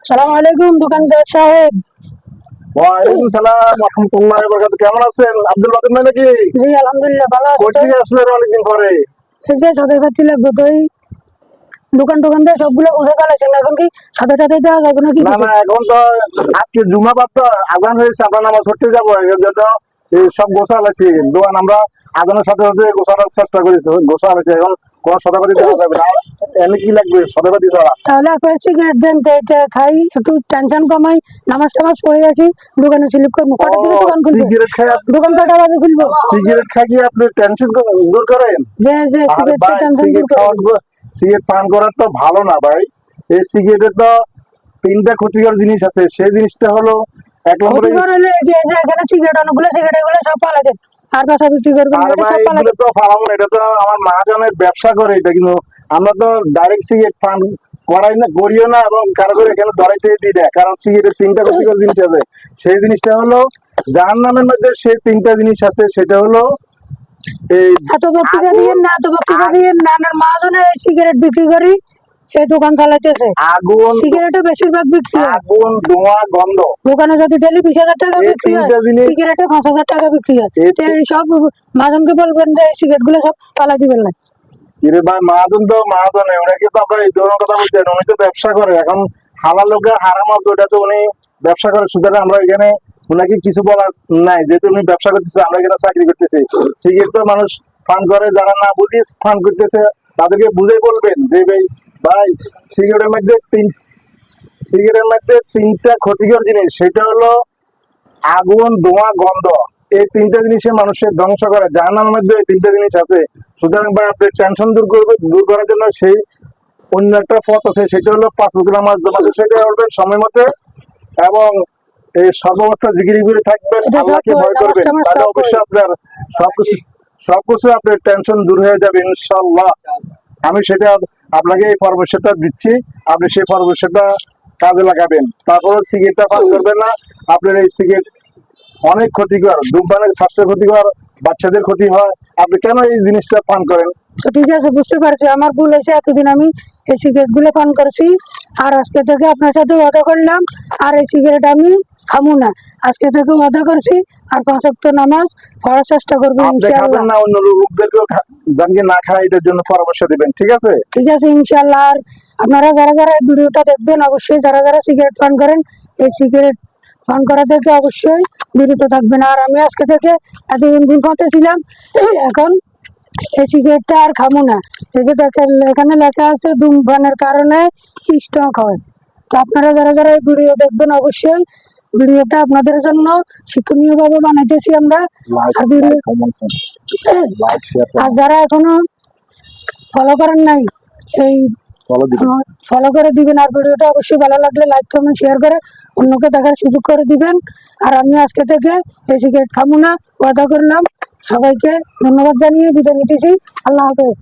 সালাম আলাইকুম দোকানদার সাহেব। ওয়ালাইকুম সালাম রাহমাতুল্লাহি ওয়া বারাকাতুহু। কেমন আছেন? আব্দুল বাদর ভাই নাকি? জি আলহামদুলিল্লাহ ভালো আছি। কই থেকে আসলেন অনেকদিন পরে? এই যে সদাইপাতি লাগবে তো এই দোকানদার সবগুলো গোছা ফেলেছেন, এখন কি সাথে দেওয়া যাবে নাকি না কিছু? না, এখন তো আজকে জুমাবার তো আজান হয়েছে, আমরা নামাজ পড়তে যাবো, এর জন্য এই সব গোছা লাগছে দোকান। আমরা আজানের সাথে সাথে গোছানোর চেষ্টা করেছি, গোছা লাগছে। এখন কোন সদাপাতি দেওয়া যাবে না। এমনি কি লাগবে সদাপাতি ছাড়া? তাহলে আপনার সিগারেট দেন, তো এটা খাই, একটু টেনশন কমাই। নামাজ টামাজ পড়ে আছি, দোকানে স্লিপ করবো। কটার দিকে দোকান খুলবে? সিগারেট খাই? দোকান কটা বাজে খুলবো? সিগারেট খাই কি আপনি টেনশন দূর করেন? যে আরে সিগারেট ভাই, টেনশন দূর সিগারেট করে। খাওয়ার, সিগারেট পান করার তো ভালো না ভাই। এই সিগারেটে তো তিনটা ক্ষতিকর জিনিস আছে। সেই জিনিসটা হলো, এক নম্বরে, ক্ষতিকর হলে এই যে এখানে সিগারেট, অনেকগুলো সিগারেট, এগুলো সব পালা দেন আর বাসা বিক্রি করবেন, আর এটা ভাই সব পালা এগুলো দেন। তো ফালাবো না, এটা তো আমার মহাজনের ব্যবসা করে এটা, কিন্তু আমরা তো ডাইরেক্ট সিগারেট পান করাই না, করিও না, এবং কারো করে এখানে ধরাইতে দিই না। কারণ সিগারেটের তিনটা ক্ষতিকর জিনিস আছে। সেই জিনিসটা হলো জাহান্নামের মধ্যে, সেই তিনটা জিনিস আছে। সেটা হলো এই এত বক্তৃতা আগুন, দিয়েন না, এত বক্তৃতা আগ- দিয়েন না। আমার মহাজনে সিগারেট বিক্রি করি, এই দোকান চালাইতেছে। আগুন, সিগারেটে বেশিরভাগ বিক্রি হয়। আগুন, ধোঁয়া, গন্ধ। দোকানে যদি ডেলি 20,000 টাকা এই বিক্রি হয়, তিনটা জিনিস। সিগারেটে 5,000 টাকা বিক্রি হয়। এই তো এই সব মহাজনকে বলবেন যে এই সিগারেট গুলো সব পালা দিবেন না। কিরে ভাই, মহাজন তো মহাজন, ওনাকে তো আমরা এই ধরনের কথা বলছি না। উনি তো ব্যবসা করে। এখন হালাল লোকের হারাম হোক, ওটা তো উনি ব্যবসা করে। সুতরাং আমরা এখানে ওনাকে কিছু বলার নাই, যেহেতু উনি ব্যবসা করতেছে, আমরা এখানে চাকরি করতেছি। সিগারেট তো মানুষ পান করে, যারা না বুঝি পান করতেছে তাদেরকে বুঝে বলবেন যে ভাই, ভাই, সিগারেটের মধ্যে সিগারেটের মধ্যে তিনটা ক্ষতিকর জিনিস। সেটা হলো আগুন, ধোঁয়া, গন্ধ। এই তিনটা জিনিসে মানুষের ধ্বংস করে। জাহান্নামের মধ্যে এই তিনটা জিনিস আছে। সুতরাং ভাই, আপনি টেনশন দূর করার জন্য সেই অন্য একটা পথ আছে। সেটা হলো 5 ওয়াক্ত নামাজ জামাতে সেটা পড়বেন সময় মতো, এবং এই সর্বাবস্থা জিকির করে থাকবেন, এটা সব আল্লাহকে করি, ভয় নামাজ করবেন। টামাজ তাহলে সব করি। অবশ্যই আপনার সবকিছু সবকিছু আপনার টেনশন দূর হয়ে যাবে ইনশাআল্লাহ। আমি সেটা আপনাকে এই পরামর্শটা দিচ্ছি, আপনি সেই পরামর্শটা কাজে লাগাবেন। তারপরে সিগারেটটা পান করবেন না। আপনার এই সিগারেট অনেক ক্ষতিকর, ধূমপানের স্বাস্থ্যের ক্ষতিকর, বাচ্চাদের ক্ষতি হয়। আপনি কেন এই জিনিসটা পান করেন? তো ঠিক আছে, বুঝতে পারছি আমার ভুল হয়েছে। এতদিন আমি এই সিগারেট গুলো পান করছি, আর আজকে থেকে আপনার সাথে ওয়াদা করলাম আর এই সিগারেট আমি খাবো না। আজকে থেকে ওয়াদা করছি, আর 5 ওয়াক্ত নামাজ পড়ার চেষ্টা করবো আপনি খাবেন ইনশাআল্লাহ। না, অন্য লোকদেরকেও জানকে না খায় এটার জন্য পরামর্শ দিবেন, ঠিক আছে? ঠিক আছে ইনশাআল্লাহ। আর আপনারা যারা এই ভিডিওটা দেখবেন, অবশ্যই যারা সিগারেট পান করেন, এই সিগারেট পান করা থেকে অবশ্যই বিরত থাকবেন। আর আমি আজকে থেকে এতদিন ভুল পথে ছিলাম, এখন এই সিগারেটটা আর খাবো না। এই যে দেখেন এখানে লেখা আছে ধূমপানের কারণে স্ট্রোক হয়। তো আপনারা যারা এই ভিডিও দেখবেন, অবশ্যই ভিডিওটা আপনাদের জন্য শিক্ষণীয় ভাবে বানাইতেছি আমরা। আর ভিডিও আর যারা এখনো ফলো করেন নাই, এই ফলো করে দিবেন। আর ভিডিওটা অবশ্যই ভালো লাগলে লাইক কমেন্ট শেয়ার করে অন্যকে দেখার সুযোগ করে দিবেন। আর আমি আজকে থেকে এই সিগারেট খাবো না, ওয়াদা করলাম। সবাইকে ধন্যবাদ জানিয়ে বিদায় নিতেছি। আল্লাহ হাফেজ।